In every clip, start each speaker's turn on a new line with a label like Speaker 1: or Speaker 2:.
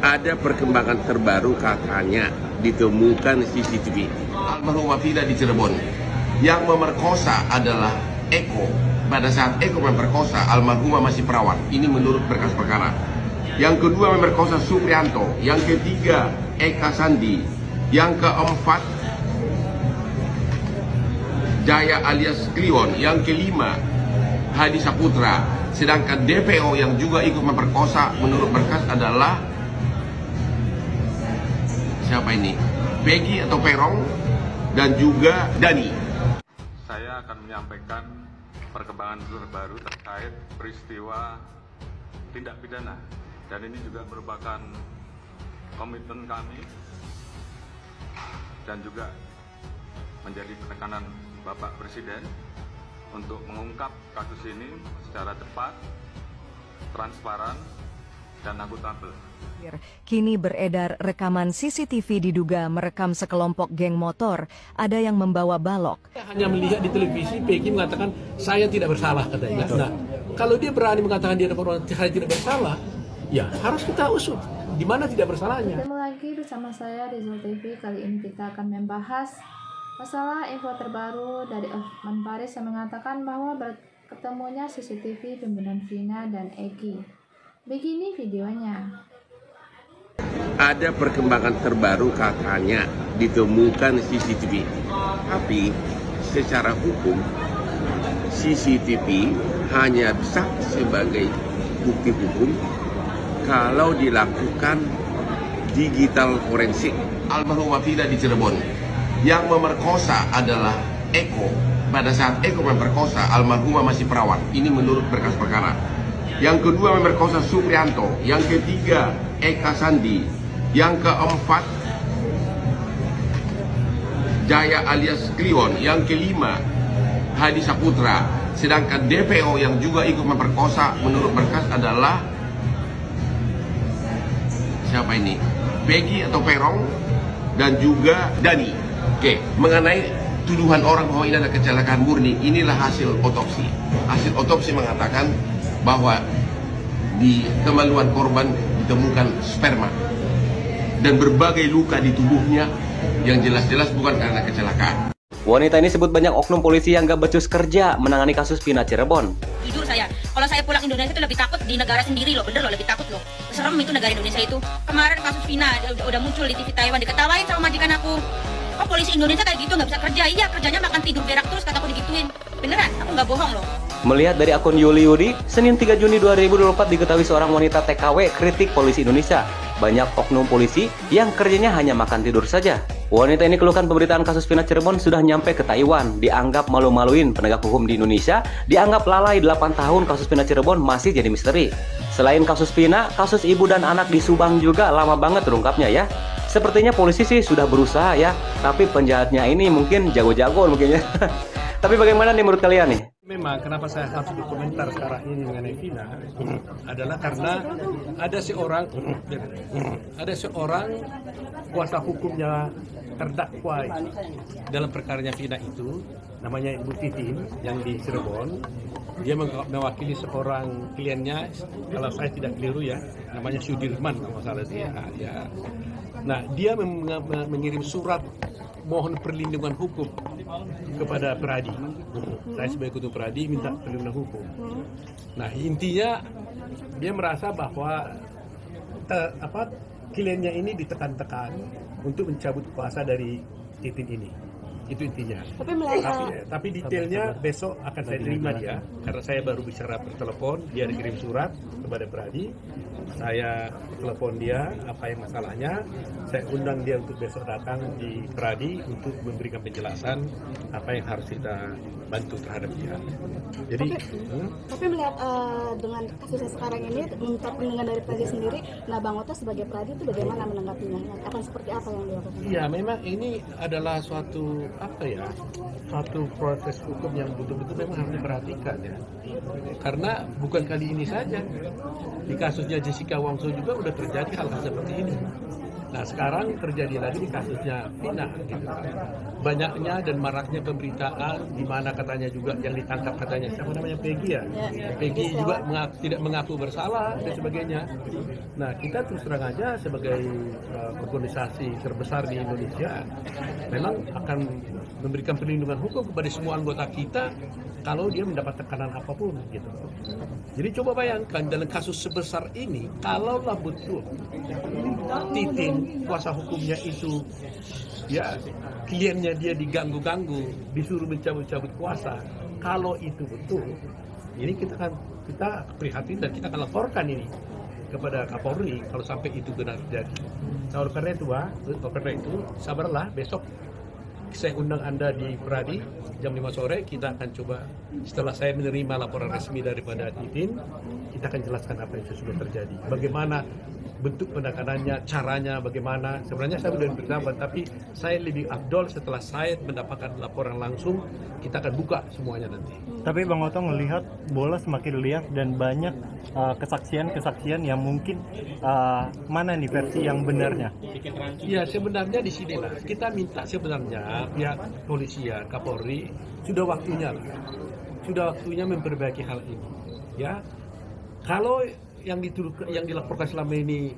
Speaker 1: Ada perkembangan terbaru, katanya ditemukan CCTV almarhumah Vina di Cirebon. Yang memerkosa adalah Eko. Pada saat Eko memperkosa, almarhumah masih perawan. Ini menurut berkas perkara. Yang kedua memerkosa Suprianto. Yang ketiga Eka Sandi. Yang keempat Jaya alias Kliwon. Yang kelima Hadi Saputra. Sedangkan DPO yang juga ikut memperkosa menurut berkas adalah siapa ini? Peggy atau Perong dan juga Dani.
Speaker 2: Saya akan menyampaikan perkembangan terbaru terkait peristiwa tindak pidana, dan ini juga merupakan komitmen kami dan juga menjadi penekanan Bapak Presiden untuk mengungkap kasus ini secara cepat, transparan, dan akuntabel.
Speaker 3: Kini beredar rekaman CCTV diduga merekam sekelompok geng motor. Ada yang membawa balok.
Speaker 4: Hanya melihat di televisi, Peggy mengatakan saya tidak bersalah katanya. Nah, kalau dia berani mengatakan dia saya tidak bersalah, ya harus kita usut di mana tidak bersalahnya.
Speaker 5: Ketemu lagi bersama saya di Zul TV. Kali ini kita akan membahas masalah info terbaru dari Osman Paris yang mengatakan bahwa berketemunya CCTV pembunuhan Vina dan Eki. Begini videonya.
Speaker 1: Ada perkembangan terbaru, katanya ditemukan CCTV. Tapi secara hukum CCTV hanya sah sebagai bukti hukum kalau dilakukan digital forensik. Almarhumah Vina di Cirebon. Yang memerkosa adalah Eko. Pada saat Eko memperkosa, almarhumah masih perawan. Ini menurut berkas perkara. Yang kedua memerkosa Suprianto. Yang ketiga Eka Sandi. Yang keempat Jaya alias Kliwon. Yang kelima Hadi Saputra. Sedangkan DPO yang juga ikut memperkosa menurut berkas adalah siapa ini? Peggy atau Perong dan juga Dani. Oke, mengenai tuduhan orang bahwa ini ada kecelakaan murni, inilah hasil otopsi. Hasil otopsi mengatakan bahwa di kemaluan korban ditemukan sperma dan berbagai luka di tubuhnya yang jelas-jelas bukan karena kecelakaan.
Speaker 6: Wanita ini sebut banyak oknum polisi yang gak becus kerja menangani kasus Vina Cirebon.
Speaker 7: Jujur saya, kalau saya pulang Indonesia itu lebih takut di negara sendiri loh, bener loh, lebih takut loh. Serem itu negara Indonesia itu. Kemarin kasus Vina udah muncul di TV Taiwan, diketawain sama majikan aku. Oh polisi Indonesia kayak gitu nggak bisa kerja? Iya, kerjanya makan tidur berak terus, kataku digituin. Beneran, aku nggak bohong loh.
Speaker 6: Melihat dari akun Yuli Yudi, Senin 3 Juni 2024 diketahui seorang wanita TKW kritik polisi Indonesia. Banyak oknum polisi yang kerjanya hanya makan tidur saja. Wanita ini keluhkan pemberitaan kasus Vina Cirebon sudah nyampe ke Taiwan, dianggap malu-maluin penegak hukum di Indonesia, dianggap lalai 8 tahun kasus Vina Cirebon masih jadi misteri. Selain kasus Vina, kasus ibu dan anak di Subang juga lama banget terungkapnya ya. Sepertinya polisi sih sudah berusaha ya, tapi penjahatnya ini mungkin jago-jago mungkin ya. Tapi bagaimana nih menurut kalian nih?
Speaker 4: Memang kenapa saya harus berkomentar sekarang ini mengenai Vina adalah karena ada seorang kuasa hukumnya terdakwa dalam perkaranya Vina itu, namanya Ibu Titin yang di Cirebon. Dia mewakili seorang kliennya, kalau saya tidak keliru ya, namanya Sudirman kalau salah dia. Ya. Nah, dia mengirim surat mohon perlindungan hukum kepada Pradi. Saya sebagai ketua Pradi minta perlindungan hukum. Nah, intinya dia merasa bahwa kliennya ini ditekan-tekan untuk mencabut kuasa dari Titin ini. Itu intinya. Tapi detailnya besok akan saya terima dia, karena saya baru bicara per telepon, dia dikirim surat kepada Pradi. Saya telepon dia apa yang masalahnya. Saya undang dia untuk besok datang di Pradi untuk memberikan penjelasan apa yang harus kita bantu terhadap dia. Jadi,
Speaker 8: tapi melihat dengan kasusnya sekarang ini, minta perlindungan dari Pradi sendiri, nah Bang Oto sebagai Pradi itu bagaimana menanggapinya? Akan seperti apa yang dilakukan?
Speaker 4: Iya, memang ini adalah suatu proses hukum yang betul-betul memang harus diperhatikan ya. Karena bukan kali ini saja, di kasusnya Jessica Wongso juga udah terjadi hal-hal seperti ini. Nah sekarang terjadi lagi di kasusnya Vina gitu. Banyaknya dan maraknya pemberitaan di mana katanya juga yang ditangkap katanya siapa namanya Peggy ya. Peggy juga tidak mengaku bersalah dan sebagainya. Nah kita terus terang aja sebagai organisasi terbesar di Indonesia memang akan memberikan perlindungan hukum kepada semua anggota kita kalau dia mendapat tekanan apapun gitu. Jadi coba bayangkan dalam kasus sebesar ini, kalaulah betul Titin kuasa hukumnya itu ya kliennya dia diganggu-ganggu, disuruh mencabut-cabut kuasa, kalau itu betul, ini kita prihatin dan kita akan laporkan ini kepada Kapolri kalau sampai itu benar terjadi. Nah, oleh karena itu, sabarlah besok saya undang Anda di Pradi jam 5 sore, kita akan coba setelah saya menerima laporan resmi daripada Titin, kita akan jelaskan apa yang sudah terjadi. Bagaimana bentuk penanganannya, caranya bagaimana. Sebenarnya saya sudah bersahabat, tapi saya lebih afdol setelah saya mendapatkan laporan langsung, kita akan buka semuanya nanti.
Speaker 9: Tapi Bang Otto melihat bola semakin liar dan banyak kesaksian-kesaksian yang mungkin mana nih versi yang benarnya?
Speaker 4: Ya sebenarnya di sinilah kita minta sebenarnya pihak polisian, Kapolri sudah waktunya memperbaiki hal ini. Ya, kalau yang dilaporkan selama ini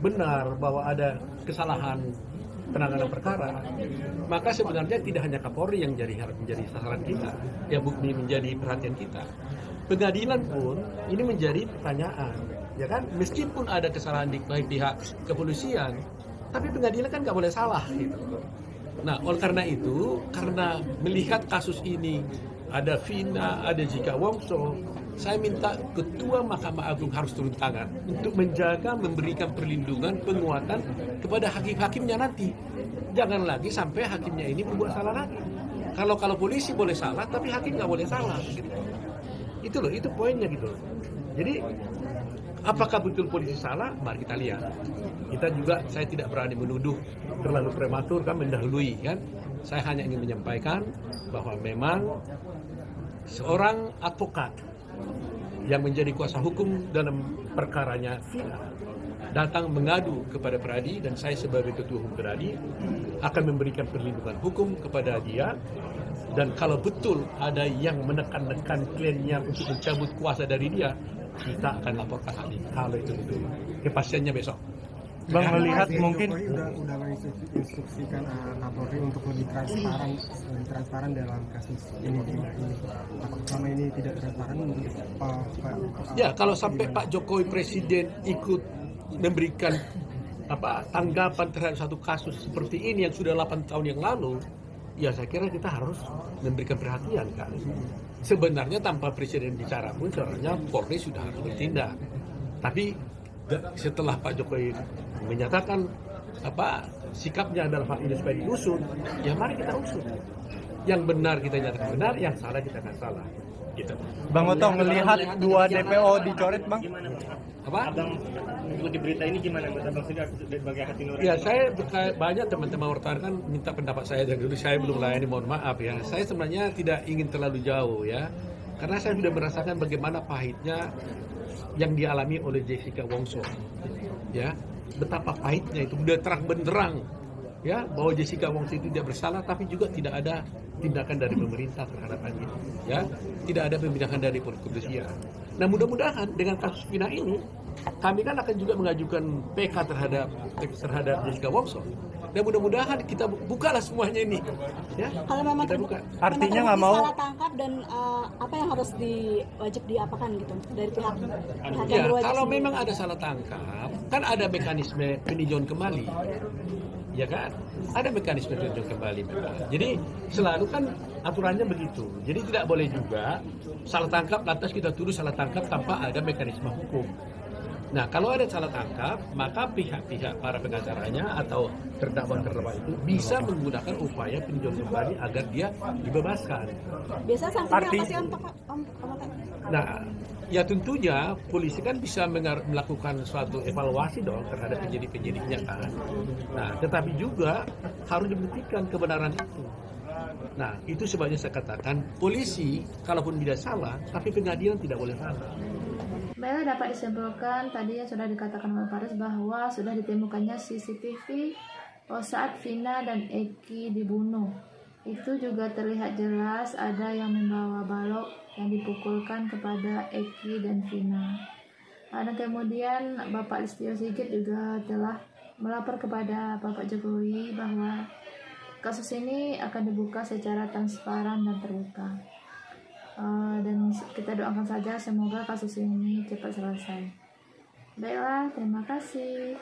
Speaker 4: benar bahwa ada kesalahan penanganan perkara, maka sebenarnya tidak hanya Kapolri yang menjadi sasaran kita, yang menjadi perhatian kita. Pengadilan pun ini menjadi pertanyaan, ya kan? Meskipun ada kesalahan di pihak kepolisian, tapi pengadilan kan nggak boleh salah, gitu. Nah, oleh karena itu, karena melihat kasus ini ada Vina, ada Jika Wongso, saya minta Ketua Mahkamah Agung harus turun tangan untuk menjaga, memberikan perlindungan, penguatan kepada hakim-hakimnya nanti. Jangan lagi sampai hakimnya ini membuat salah lagi. Kalau polisi boleh salah, tapi hakim nggak boleh salah. Gitu. Itu poinnya gitu. Jadi, apakah betul polisi salah? Mari kita lihat. Saya tidak berani menuduh terlalu prematur, kan mendahului kan. Saya hanya ingin menyampaikan bahwa memang seorang advokat yang menjadi kuasa hukum dalam perkaranya Vina datang mengadu kepada Pradi, dan saya sebagai ketua hukum Pradi akan memberikan perlindungan hukum kepada dia. Dan kalau betul ada yang menekan-nekan kliennya untuk mencabut kuasa dari dia, kita akan laporkan hal ini. Kalau itu betul, kepastiannya besok.
Speaker 9: Bang melihat mungkin
Speaker 10: udah menginstruksikan Kapolri untuk lebih transparan dalam kasus ini. Selama ini tidak transparan untuk
Speaker 4: ya, kalau sampai Pak Jokowi Presiden ikut memberikan tanggapan terhadap satu kasus seperti ini yang sudah 8 tahun yang lalu, ya saya kira kita harus memberikan perhatian kan. Sebenarnya tanpa Presiden bicara pun sebenarnya Polri sudah harus bertindak. Tapi setelah Pak Jokowi menyatakan sikapnya adalah hal ini supaya diusut, ya mari kita usut. Yang benar kita nyatakan benar, yang salah kita akan salah. Gitu.
Speaker 9: Bang Otto melihat 2 DPO dicoret, Bang?
Speaker 4: Apa?
Speaker 9: Abang mengikuti berita ini gimana? Abang sudah sebagai hati nurani?
Speaker 4: Ya, saya banyak teman-teman wartawan kan minta pendapat saya dari dulu. Saya belum layani, mohon maaf ya. Saya sebenarnya tidak ingin terlalu jauh ya, karena saya sudah merasakan bagaimana pahitnya yang dialami oleh Jessica Wongso, ya, betapa pahitnya itu, udah terang benderang, ya, bahwa Jessica Wongso itu tidak bersalah, tapi juga tidak ada tindakan dari pemerintah terhadap ini, ya, tidak ada tindakan dari kepolisian. Nah, mudah-mudahan dengan kasus Vina ini, kami kan akan juga mengajukan PK terhadap Jessica Wongso. Dan mudah-mudahan kita bukalah semuanya ini, ya.
Speaker 8: Kalau memang
Speaker 4: kita buka.
Speaker 9: Artinya nggak mau
Speaker 8: salah tangkap dan apa yang harus wajib diapakan gitu dari pihak
Speaker 4: ya,
Speaker 8: yang berwajib.
Speaker 4: kalau
Speaker 8: sendiri.
Speaker 4: memang ada salah tangkap, kan ada mekanisme peninjauan kembali, ya kan? Ada mekanisme peninjauan kembali memang. Jadi selalu kan aturannya begitu. Jadi tidak boleh juga salah tangkap lantas kita tuduh salah tangkap tanpa ada mekanisme hukum. Nah, kalau ada salah tangkap, maka pihak-pihak para pengacaranya atau terdakwa itu bisa menggunakan upaya peninjauan kembali agar dia dibebaskan.
Speaker 8: Biasa sanksinya apa sih untuk
Speaker 4: Nah, ya tentunya polisi kan bisa melakukan suatu evaluasi dong terhadap penyidik-penyidiknya kan. Nah, tetapi juga harus dibuktikan kebenaran itu. Nah, itu sebabnya saya katakan polisi kalaupun tidak salah, tapi pengadilan tidak boleh salah.
Speaker 5: Baiklah, dapat disimpulkan tadi yang sudah dikatakan oleh Faris bahwa sudah ditemukannya CCTV saat Vina dan Eki dibunuh. Itu juga terlihat jelas ada yang membawa balok yang dipukulkan kepada Eki dan Vina. Dan kemudian Bapak Listio Sigit juga telah melapor kepada Bapak Jokowi bahwa kasus ini akan dibuka secara transparan dan terbuka. Dan kita doakan saja semoga kasus ini cepat selesai. Baiklah, terima kasih.